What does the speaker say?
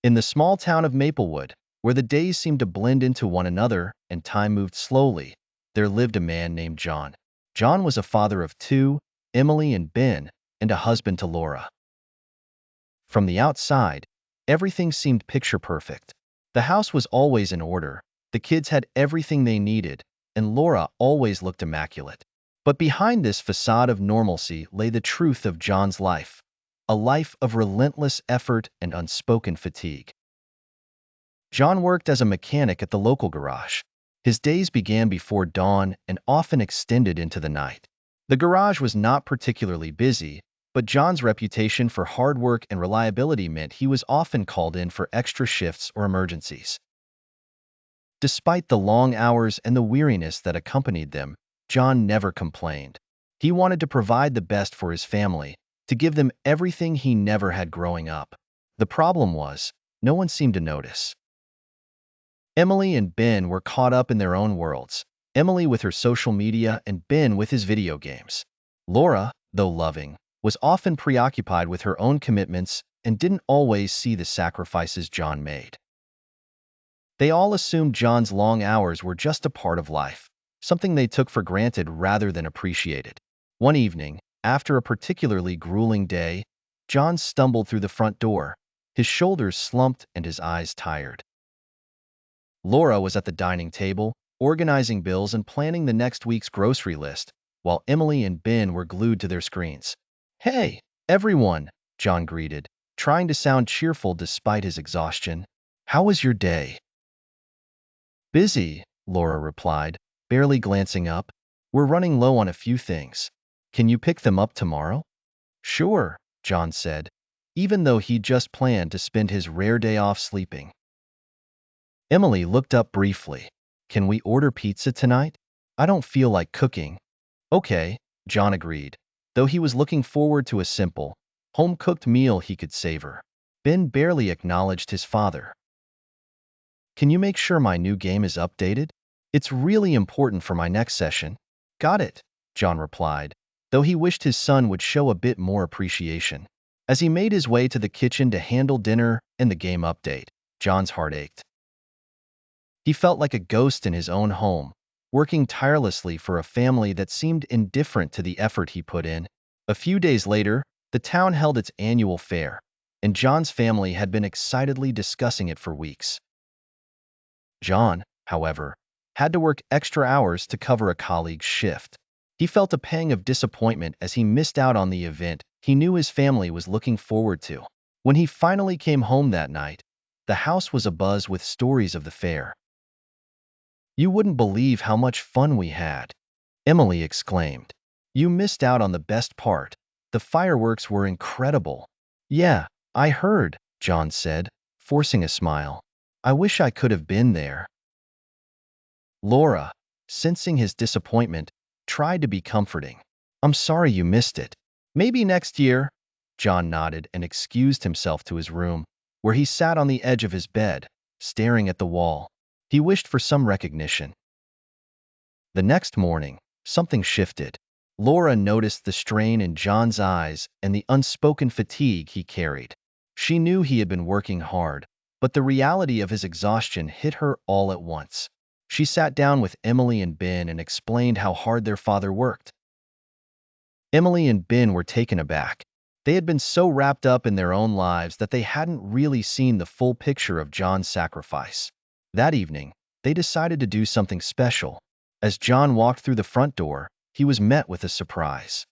In the small town of Maplewood, where the days seemed to blend into one another and time moved slowly, there lived a man named John. John was a father of two, Emily and Ben, and a husband to Laura. From the outside, everything seemed picture perfect. The house was always in order, the kids had everything they needed, and Laura always looked immaculate. But behind this facade of normalcy lay the truth of John's life, a life of relentless effort and unspoken fatigue. John worked as a mechanic at the local garage. His days began before dawn and often extended into the night. The garage was not particularly busy, but John's reputation for hard work and reliability meant he was often called in for extra shifts or emergencies. Despite the long hours and the weariness that accompanied them, John never complained. He wanted to provide the best for his family, to give them everything he never had growing up. The problem was, no one seemed to notice. Emily and Ben were caught up in their own worlds, Emily with her social media and Ben with his video games. Laura, though loving, was often preoccupied with her own commitments and didn't always see the sacrifices John made. They all assumed John's long hours were just a part of life, something they took for granted rather than appreciated. One evening, after a particularly grueling day, John stumbled through the front door, his shoulders slumped and his eyes tired. Laura was at the dining table, organizing bills and planning the next week's grocery list, while Emily and Ben were glued to their screens. "Hey, everyone," John greeted, trying to sound cheerful despite his exhaustion. "How was your day?" "Busy," Laura replied, barely glancing up. "We're running low on a few things. Can you pick them up tomorrow?" "Sure," John said, even though he'd just planned to spend his rare day off sleeping. Emily looked up briefly. "Can we order pizza tonight? I don't feel like cooking." "Okay," John agreed, though he was looking forward to a simple, home-cooked meal he could savor. Ben barely acknowledged his father. "Can you make sure my new game is updated? It's really important for my next session." "Got it," John replied, though he wished his son would show a bit more appreciation. As he made his way to the kitchen to handle dinner and the game update, John's heart ached. He felt like a ghost in his own home, working tirelessly for a family that seemed indifferent to the effort he put in. A few days later, the town held its annual fair, and John's family had been excitedly discussing it for weeks. John, however, had to work extra hours to cover a colleague's shift. He felt a pang of disappointment as he missed out on the event he knew his family was looking forward to. When he finally came home that night, the house was abuzz with stories of the fair. "You wouldn't believe how much fun we had," Emily exclaimed. "You missed out on the best part. The fireworks were incredible." "Yeah, I heard," John said, forcing a smile. "I wish I could have been there." Laura, sensing his disappointment, tried to be comforting. "I'm sorry you missed it. Maybe next year." John nodded and excused himself to his room, where he sat on the edge of his bed, staring at the wall. He wished for some recognition. The next morning, something shifted. Laura noticed the strain in John's eyes and the unspoken fatigue he carried. She knew he had been working hard, but the reality of his exhaustion hit her all at once. She sat down with Emily and Ben and explained how hard their father worked. Emily and Ben were taken aback. They had been so wrapped up in their own lives that they hadn't really seen the full picture of John's sacrifice. That evening, they decided to do something special. As John walked through the front door, he was met with a surprise.